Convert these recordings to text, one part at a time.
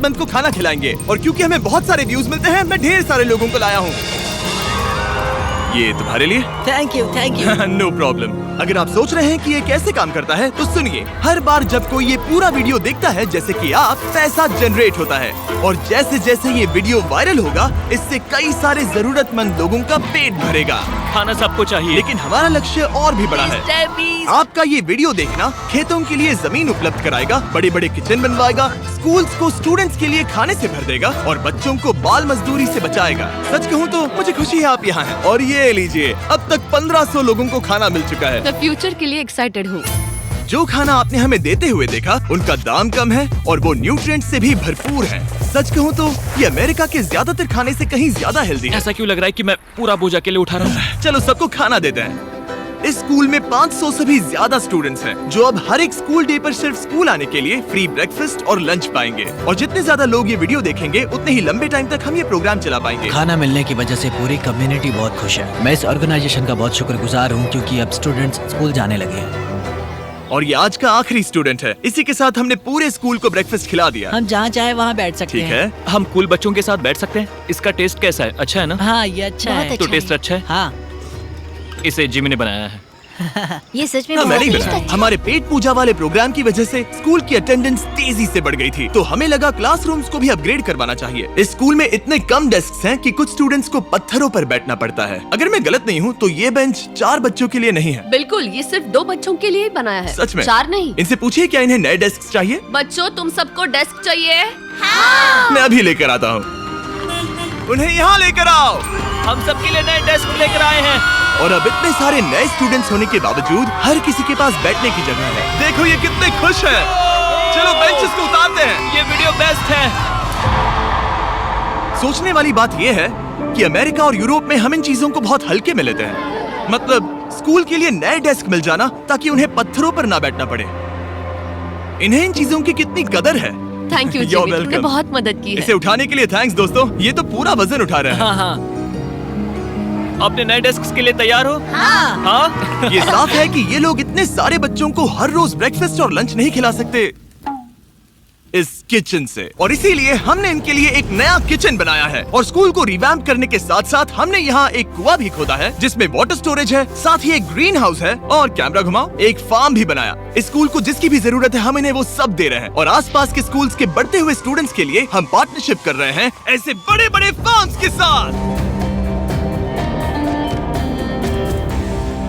मंद को खाना खिलाएंगे। और क्योंकि हमें बहुत सारे व्यूज मिलते हैं, मैं ढेर सारे लोगों को लाया हूँ। ये तुम्हारे लिए। Thank you thank you. No problem. अगर आप सोच रहे हैं कि ये कैसे काम करता है तो सुनिए। हर बार जब कोई ये पूरा वीडियो देखता है, जैसे कि आप, पैसा जनरेट होता है। और जैसे जैसे ये वीडियो वायरल होगा, इससे कई सारे जरूरतमंद लोगों का पेट भरेगा। खाना सबको चाहिए, लेकिन हमारा लक्ष्य और भी बड़ा है। आपका ये वीडियो देखना खेतों के लिए जमीन उपलब्ध कराएगा, बड़े बड़े किचन बनवाएगा, स्कूल्स को स्टूडेंट्स के लिए खाने से भर देगा और बच्चों को बाल मजदूरी से बचाएगा। सच कहूँ तो मुझे खुशी है आप यहाँ हैं। और ये लीजिए, अब तक 1500 लोगों को खाना मिल चुका है। मैं फ्यूचर के लिए एक्साइटेड हूँ। जो खाना आपने हमें देते हुए देखा, उनका दाम कम है और वो न्यूट्रिएंट्स से भी भरपूर है। सच कहूँ तो ये अमेरिका के ज्यादातर खाने से कहीं ज्यादा हेल्दी है। ऐसा क्यों लग रहा है कि मैं पूरा बोझ अकेले उठा रहा हूँ? चलो सबको खाना देते हैं। इस स्कूल में 500 से भी ज्यादा स्टूडेंट्स हैं, जो अब हर एक स्कूल डे पर सिर्फ स्कूल आने के लिए फ्री ब्रेकफास्ट और लंच पाएंगे। और जितने ज्यादा लोग ये वीडियो देखेंगे, उतने ही लंबे टाइम तक हम ये प्रोग्राम चला पाएंगे। खाना मिलने की वजह से पूरी कम्युनिटी बहुत खुश है। मैं इस ऑर्गेनाइजेशन का बहुत शुक्रगुजार हूँ, क्योंकि अब स्टूडेंट्स स्कूल जाने लगे हैं। और ये आज का आखिरी स्टूडेंट है। इसी के साथ हमने पूरे स्कूल को ब्रेकफास्ट खिला दिया। हम जहाँ चाहे वहाँ बैठ सकते ठीक हैं। है। हम कूल बच्चों के साथ बैठ सकते हैं। इसका टेस्ट कैसा है? अच्छा है ना? हाँ, ये अच्छा है। तो टेस्ट अच्छा है? हाँ। इसे जिमी ने बनाया है। ये सच में मैंने ही बहुत बनाया। हमारे पेट पूजा वाले प्रोग्राम की वजह से स्कूल की अटेंडेंस तेजी से बढ़ गई थी, तो हमें लगा क्लासरूम्स को भी अपग्रेड करवाना चाहिए। इस स्कूल में इतने कम डेस्क हैं कि कुछ स्टूडेंट्स को पत्थरों पर बैठना पड़ता है। अगर मैं गलत नहीं हूँ तो ये बेंच 4 बच्चों के लिए नहीं है। बिल्कुल, ये सिर्फ 2 बच्चों के लिए ही बनाया है। सच में? 4 नहीं। इनसे पूछिए क्या इन्हें नए डेस्क चाहिए। बच्चों, तुम सबको डेस्क चाहिए? मैं अभी लेकर आता हूँ। उन्हें यहाँ लेकर आओ। हम सबके लिए नए डेस्क लेकर आए हैं। और अब इतने सारे नए स्टूडेंट्स होने के बावजूद हर किसी के पास बैठने की जगह है। देखो ये कितने खुश हैं। चलो बेंचेस को उतारते हैं। ये वीडियो बेस्ट है। सोचने वाली बात ये है कि अमेरिका और यूरोप में हम इन चीजों को बहुत हल्के में लेते हैं। मतलब स्कूल के लिए नए डेस्क मिल जाना ताकि उन्हें पत्थरों पर ना बैठना पड़े। इन्हें इन चीजों की कितनी कदर है। थैंक यू You're जिमी, तुमने welcome। बहुत मदद की है। इसे उठाने के लिए थैंक्स दोस्तों। ये तो पूरा वजन उठा रहे हैं। हाँ हाँ। अपने नए डेस्क के लिए तैयार हो? हाँ। हाँ। ये साफ है कि ये लोग इतने सारे बच्चों को हर रोज ब्रेकफास्ट और लंच नहीं खिला सकते इस किचन से। और इसीलिए हमने इनके लिए एक नया किचन बनाया है। और स्कूल को रिवैम्प करने के साथ साथ हमने यहाँ एक कुआं भी खोदा है, जिसमें वाटर स्टोरेज है, साथ ही एक ग्रीन हाउस है और कैमरा घुमाओ, एक फार्म भी बनाया। इस स्कूल को जिसकी भी जरूरत है, हम इन्हें वो सब दे रहे हैं। और आसपास के स्कूल्स के बढ़ते हुए स्टूडेंट्स के लिए हम पार्टनरशिप कर रहे हैं ऐसे बड़े बड़े फार्म्स के साथ।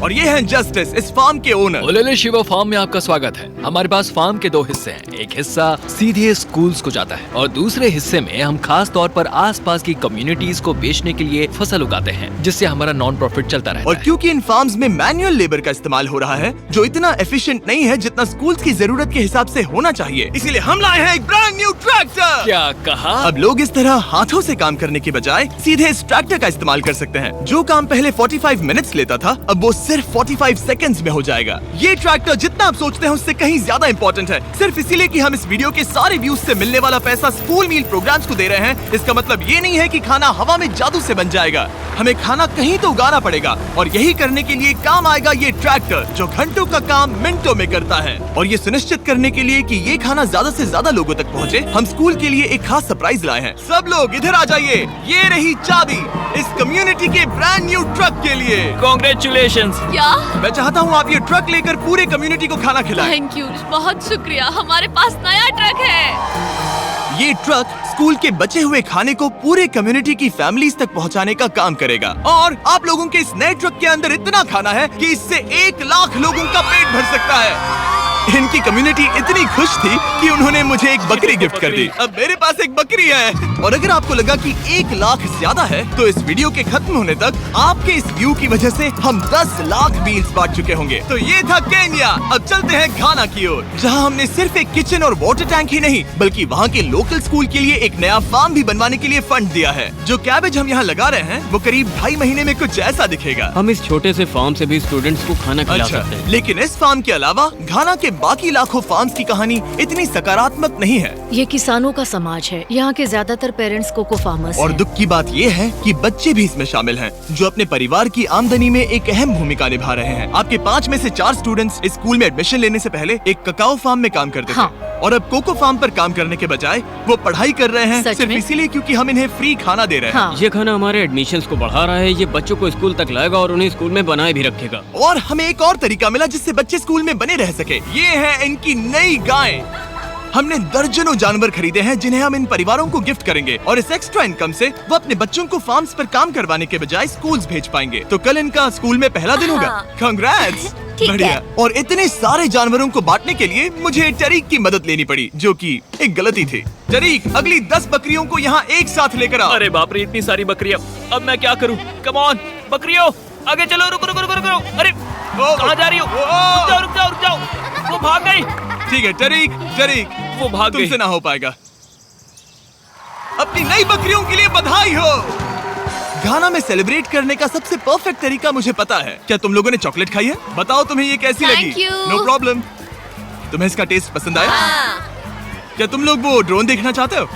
और ये हैं जस्टिस, इस फार्म के ओनर। ओलेले शिवा फार्म में आपका स्वागत है। हमारे पास फार्म के 2 हिस्से हैं। एक हिस्सा सीधे स्कूल्स को जाता है और दूसरे हिस्से में हम खास तौर पर आसपास की कम्युनिटीज को बेचने के लिए फसल उगाते हैं, जिससे हमारा नॉन प्रॉफिट चलता रहता और है। क्योंकि इन फार्म्स में मैनुअल लेबर का इस्तेमाल हो रहा है, जो इतना एफिशिएंट नहीं है जितना स्कूल्स की जरूरत के हिसाब से होना चाहिए, इसीलिए हम लाए हैं एक ब्रांड न्यू ट्रैक्टर। क्या कहा? अब लोग इस तरह हाथों से काम करने की बजाय सीधे इस ट्रैक्टर का इस्तेमाल कर सकते हैं। जो काम पहले 45 मिनट्स लेता था, अब वो सिर्फ 45 सेकंड्स में हो जाएगा। ये ट्रैक्टर जितना आप सोचते हैं उससे कहीं ज्यादा इंपॉर्टेंट है। सिर्फ इसीलिए कि हम इस वीडियो के सारे व्यूज से मिलने वाला पैसा स्कूल मील प्रोग्राम्स को दे रहे हैं, इसका मतलब ये नहीं है कि खाना हवा में जादू से बन जाएगा। हमें खाना कहीं तो उगाना पड़ेगा, और यही करने के लिए काम आएगा ये ट्रैक्टर, जो घंटों का काम मिनटों में करता है। और ये सुनिश्चित करने के लिए कि ये खाना ज्यादा से ज्यादा लोगों तक पहुँचे, हम स्कूल के लिए एक खास सरप्राइज लाए हैं। सब लोग इधर आ जाइए। ये रही चाबी इस कम्युनिटी के ब्रांड न्यू ट्रक के लिए। Congratulations। क्या? मैं चाहता हूँ आप ये ट्रक लेकर पूरे कम्युनिटी को खाना खिलाएं। थैंक यू, बहुत शुक्रिया। हमारे पास नया ट्रक है। ये ट्रक स्कूल के बचे हुए खाने को पूरे कम्युनिटी की फैमिलीज तक पहुंचाने का काम करेगा। और आप लोगों के इस नए ट्रक के अंदर इतना खाना है कि इससे 1 लाख लोगों का पेट भर सकता है। इनकी कम्युनिटी इतनी खुश थी कि उन्होंने मुझे एक बकरी गिफ्ट कर दी। अब मेरे पास एक बकरी है। और अगर आपको लगा कि 1 लाख ज्यादा है, तो इस वीडियो के खत्म होने तक आपके इस व्यू की वजह से हम 10 लाख मील्स बांट चुके होंगे। तो ये था केन्या। अब चलते हैं घाना की ओर, जहां हमने सिर्फ एक किचन और वाटर टैंक ही नहीं, बल्कि वहां के लोकल स्कूल के लिए एक नया फार्म भी बनवाने के लिए फंड दिया है। जो कैबेज हम यहाँ लगा रहे हैं, वो करीब 2.5 महीने में कुछ ऐसा दिखेगा। हम इस छोटे से फार्म से भी स्टूडेंट्स को खाना खिला अच्छा, सकते हैं। लेकिन इस फार्म के अलावा घाना के बाकी लाखों फार्म्स की कहानी इतनी सकारात्मक नहीं है। ये किसानों का समाज है। यहाँ के ज्यादातर पेरेंट्स कोको फार्मर्स और हैं। दुख की बात ये है कि बच्चे भी इसमें शामिल हैं, जो अपने परिवार की आमदनी में एक अहम भूमिका निभा रहे हैं। आपके 5 में से 4 स्टूडेंट्स इस स्कूल में एडमिशन लेने से पहले एक ककाओ फार्म में काम करते हाँ। थे, और अब कोको फार्म पर काम करने के बजाय वो पढ़ाई कर रहे हैं, सच सिर्फ में? इसीलिए क्योंकि हम इन्हें फ्री खाना दे रहे हैं। हाँ। ये खाना हमारे एडमिशन्स को बढ़ा रहा है, ये बच्चों को स्कूल तक लाएगा और उन्हें स्कूल में बनाए भी रखेगा। और हमें एक और तरीका मिला जिससे बच्चे स्कूल में बने रह सके। ये है इनकी नई गाय। हमने दर्जनों जानवर खरीदे हैं जिन्हें हम इन परिवारों को गिफ्ट करेंगे, और इस एक्स्ट्रा इनकम से वो अपने बच्चों को फार्म्स पर काम करवाने के बजाय स्कूल्स भेज पाएंगे। तो कल इनका स्कूल में पहला दिन होगा। कांग्रेट्स। ठीक बढ़िया। है। और इतने सारे जानवरों को बांटने के लिए मुझे टरीक की मदद लेनी पड़ी, जो कि एक गलती थी। टरीक, अगली 10 बकरियों को यहाँ एक साथ लेकर आओ। अरे बाप रे, इतनी सारी बकरियां, अब मैं क्या करूं? कम ऑन बकरियों, आगे चलो। रुको रुको रुको रुको। अरे कहाँ जा रही हो? रुक जाओ रुक जाओ रुक जाओ, वो भाग गई। ठीक है टरीक, टरीक वो भाग गई। तुमसे ना हो पाएगा। अपनी नई बकरियों के लिए बधाई हो। घाना में सेलिब्रेट करने का सबसे परफेक्ट तरीका मुझे पता है। क्या तुम लोगों ने चॉकलेट खाई है? बताओ तुम्हें ये कैसी Thank लगी? you. No problem. तुम्हें इसका टेस्ट पसंद आया? क्या तुम लोग वो ड्रोन देखना चाहते हो?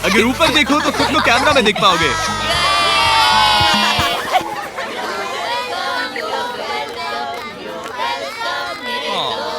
अगर ऊपर देखो तो खुद को कैमरा में देख पाओगे।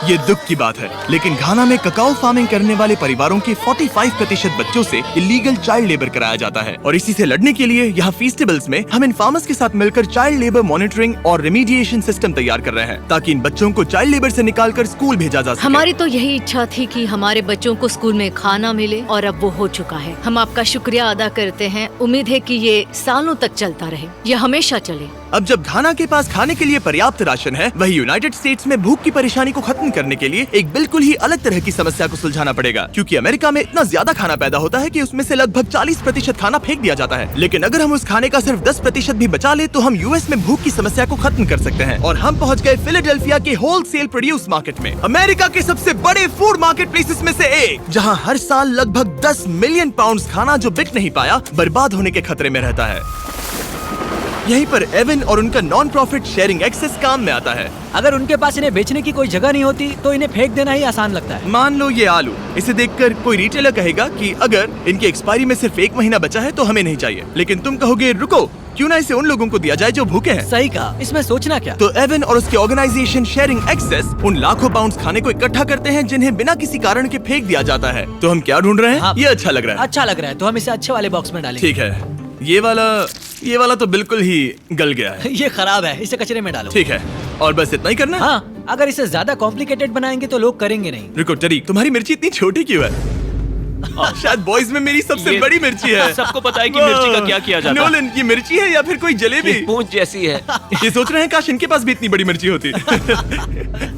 ये दुख की बात है, लेकिन घाना में ककाओ फार्मिंग करने वाले परिवारों के 45% बच्चों से इलीगल चाइल्ड लेबर कराया जाता है, और इसी से लड़ने के लिए यहाँ फेस्टिवल्स में हम इन फार्मर्स के साथ मिलकर चाइल्ड लेबर मॉनिटरिंग और रेमीडिएशन सिस्टम तैयार कर रहे हैं, ताकि इन बच्चों को चाइल्ड लेबर से निकालकर स्कूल भेजा जा सके। हमारी तो यही इच्छा थी कि हमारे बच्चों को स्कूल में खाना मिले, और अब वो हो चुका है। हम आपका शुक्रिया अदा करते हैं। उम्मीद है कि ये सालों तक चलता रहे, ये हमेशा चले। अब जब घाना के पास खाने के लिए पर्याप्त राशन है, वही यूनाइटेड स्टेट्स में भूख की परेशानी को खत्म करने के लिए एक बिल्कुल ही अलग तरह की समस्या को सुलझाना पड़ेगा, क्योंकि अमेरिका में इतना ज्यादा खाना पैदा होता है कि उसमें से लगभग 40% खाना फेंक दिया जाता है। लेकिन अगर हम उस खाने का सिर्फ 10% भी बचा ले, तो हम यूएस में भूख की समस्या को खत्म कर सकते हैं। और हम पहुंच गए फिलाडेल्फिया के होलसेल प्रोड्यूस मार्केट में, अमेरिका के सबसे बड़े फूड मार्केट प्लेसेस में से एक, जहां हर साल लगभग 10 मिलियन पाउंड खाना जो बिक नहीं पाया, बर्बाद होने के खतरे में रहता है। यहीं पर एवन और उनका नॉन प्रॉफिट शेयरिंग एक्सेस काम में आता है। अगर उनके पास इन्हें बेचने की कोई जगह नहीं होती तो इन्हें फेंक देना ही आसान लगता है। मान लो ये आलू, इसे देखकर कोई रिटेलर कहेगा कि अगर इनकी एक्सपायरी में सिर्फ 1 महीना बचा है तो हमें नहीं चाहिए, लेकिन तुम कहोगे रुको, क्यों ना इसे उन लोगों को दिया जाए जो भूखे हैं। सही कहा, इसमें सोचना क्या। तो एवन और उसके ऑर्गेनाइजेशन शेयरिंग एक्सेस उन लाखों पाउंड खाने को इकट्ठा करते हैं जिन्हें बिना किसी कारण के फेंक दिया जाता है। तो हम क्या ढूंढ रहे हैं? हाँ। ये अच्छा लग रहा है। अच्छा लग रहा है तो हम इसे अच्छे वाले बॉक्स में डालेंगे। ठीक है, ये वाला तो बिल्कुल ही गल गया है। ये खराब है, इसे कचरे में डालो। ठीक है, और बस इतना ही करना है? हाँ, अगर इसे ज्यादा कॉम्प्लिकेटेड बनाएंगे तो लोग करेंगे नहीं। रुको टरीक, तुम्हारी मिर्ची इतनी छोटी क्यों है? शायद बॉयज में मेरी सबसे ये- बड़ी मिर्ची है। सबको पता है कि मिर्ची का क्या किया जाता है। नोलन, ये मिर्ची है या फिर कोई जलेबी? पूंछ जैसी है। ये सोच रहे हैं काश इनके पास भी इतनी बड़ी मिर्ची होती।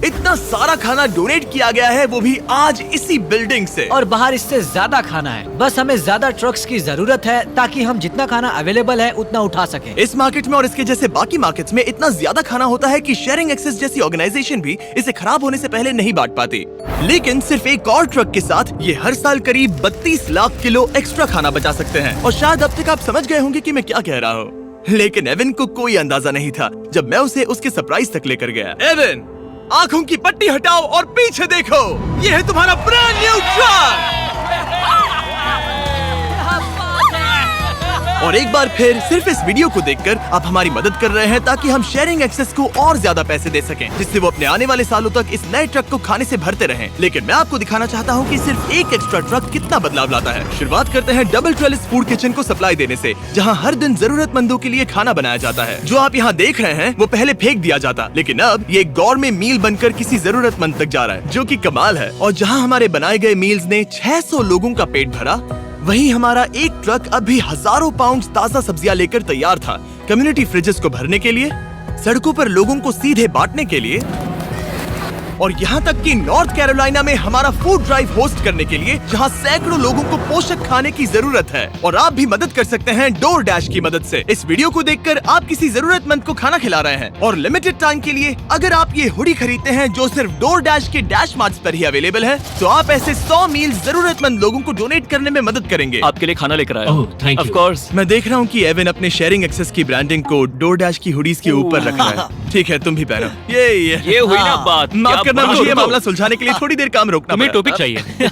इतना सारा खाना डोनेट किया गया है, वो भी आज इसी बिल्डिंग से। और बाहर इससे ज्यादा खाना है। बस हमें ज्यादा ट्रक्स की जरूरत है ताकि हम जितना खाना अवेलेबल है उतना उठा सके। इस मार्केट में और इसके जैसे बाकी मार्केट्स में इतना ज्यादा खाना होता है कि शेयरिंग एक्सेस जैसी ऑर्गेनाइजेशन भी इसे खराब होने से पहले नहीं बांट पाती। लेकिन सिर्फ एक और ट्रक के साथ ये हर साल करीब 32 लाख किलो एक्स्ट्रा खाना बचा सकते हैं। और शायद अब तक आप समझ गए होंगे कि मैं क्या कह रहा हूँ, लेकिन एवन को कोई अंदाजा नहीं था जब मैं उसे उसके सरप्राइज तक लेकर गया। एवन, आंखों की पट्टी हटाओ और पीछे देखो, ये है तुम्हारा ब्रांड न्यू ट्रक। और एक बार फिर सिर्फ इस वीडियो को देखकर आप हमारी मदद कर रहे हैं ताकि हम शेयरिंग एक्सेस को और ज्यादा पैसे दे सकें, जिससे वो अपने आने वाले सालों तक इस नए ट्रक को खाने से भरते रहें। लेकिन मैं आपको दिखाना चाहता हूँ कि सिर्फ एक एक्स्ट्रा ट्रक कितना बदलाव लाता है। शुरुआत करते हैं डबल ट्रेलिस फूड किचन को सप्लाई देने से, जहाँ हर दिन जरूरतमंदों के लिए खाना बनाया जाता है। जो आप यहाँ देख रहे हैं वो पहले फेंक दिया जाता, लेकिन अब ये एक गौरमेट मील बनकर किसी जरूरतमंद तक जा रहा है, जो कि कमाल है। और जहाँ हमारे बनाए गए मील्स ने 600 लोगों का पेट भरा, वहीं हमारा एक ट्रक अभी हजारों पाउंड ताजा सब्जियां लेकर तैयार था, कम्युनिटी फ्रिजेस को भरने के लिए, सड़कों पर लोगों को सीधे बांटने के लिए, और यहाँ तक कि नॉर्थ कैरोलिना में हमारा फूड ड्राइव होस्ट करने के लिए, जहाँ सैकड़ों लोगों को पोषक खाने की जरूरत है। और आप भी मदद कर सकते हैं डोर डैश की मदद से। इस वीडियो को देखकर आप किसी जरूरतमंद को खाना खिला रहे हैं, और लिमिटेड टाइम के लिए अगर आप ये हुडी खरीदते हैं जो सिर्फ डोर डैश के डैश मार्ट्स पर ही अवेलेबल है, तो आप ऐसे 100 मील जरूरतमंद लोगों को डोनेट करने में मदद करेंगे। आपके लिए खाना लेकर आया। ओह, thank you. Of course। मैं देख रहा हूँ कि एवन अपने शेयरिंग एक्सेस की ब्रांडिंग को डोर डैश की हुडीज के ऊपर रख रहा है। ठीक है, तुम भी पहनो। ये ये हुई ना बात। माफ क्या करना करना, रुको, मुझे ये रुको। मामला सुलझाने के लिए थोड़ी देर काम रोकना तुम्हें पड़ा। टॉपिक चाहिए।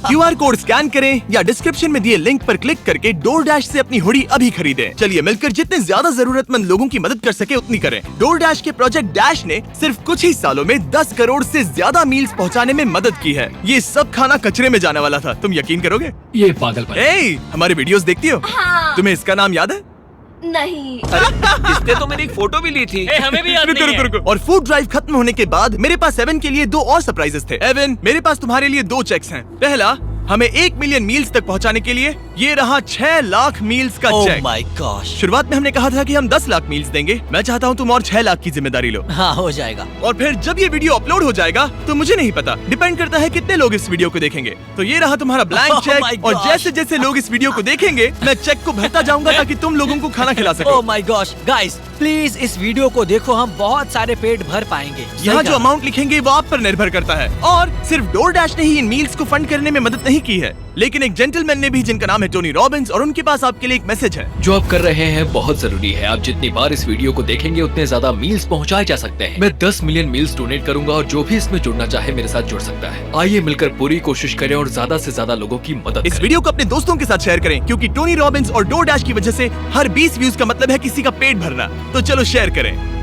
QR कोड स्कैन करें या डिस्क्रिप्शन में दिए लिंक पर क्लिक करके DoorDash से अपनी हुडी अभी खरीदें। चलिए मिलकर जितने ज्यादा जरूरतमंद लोगों की मदद कर सके उतनी करें। DoorDash के प्रोजेक्ट डैश ने सिर्फ कुछ ही सालों में 10 करोड़ से ज्यादा मील्स पहुंचाने में मदद की है। ये सब खाना कचरे में जाने वाला था, तुम यकीन करोगे? ये पागलपन है। ए, हमारे वीडियोस देखती हो? हाँ। तुम्हें इसका नाम याद है? नहीं। इसने तो मेरी एक फोटो भी ली थी। हमें भी याद रुको, नहीं रुको, है। रुको। और फूड ड्राइव खत्म होने के बाद मेरे पास एवन के लिए 2 और सरप्राइजेस थे। एवन, मेरे पास तुम्हारे लिए 2 चेक्स हैं। पहला, हमें 1 मिलियन मील्स तक पहुंचाने के लिए ये रहा 6 लाख मील्स का ओह चेक। My gosh. शुरुआत में हमने कहा था कि हम 10 लाख मील्स देंगे। मैं चाहता हूँ तुम और 6 लाख की जिम्मेदारी लो। हाँ, हो जाएगा। और फिर जब ये वीडियो अपलोड हो जाएगा तो मुझे नहीं पता, डिपेंड करता है कितने लोग इस वीडियो को देखेंगे। तो ये रहा तुम्हारा ब्लैंक Oh my चेक, और gosh. जैसे जैसे लोग इस वीडियो को देखेंगे मैं चेक को भरता जाऊंगा ताकि तुम लोगों को खाना खिला सको। Oh my gosh, guys please इस वीडियो को देखो, हम बहुत सारे पेट भर पाएंगे। यहाँ सही जो कहा। अमाउंट लिखेंगे वो आप पर निर्भर करता है। और सिर्फ DoorDash ने ही इन मील्स को फंड करने में मदद नहीं की है, लेकिन एक जेंटलमैन ने भी, जिनका नाम है टोनी रॉबिन्स, और उनके पास आपके लिए एक मैसेज है। जो आप कर रहे हैं बहुत जरूरी है। आप जितनी बार इस वीडियो को देखेंगे उतने ज्यादा मील्स पहुंचाए जा सकते हैं। मैं 10 मिलियन मील्स डोनेट करूंगा और जो भी इसमें जुड़ना चाहे मेरे साथ जुड़ सकता है। आइए मिलकर पूरी कोशिश करें और ज्यादा से ज्यादा लोगों की मदद इस करें। वीडियो को अपने दोस्तों के साथ शेयर करें, क्योंकि टोनी रॉबिन्स और DoorDash की वजह से हर 20 व्यूज का मतलब है किसी का पेट भरना। तो चलो शेयर करें।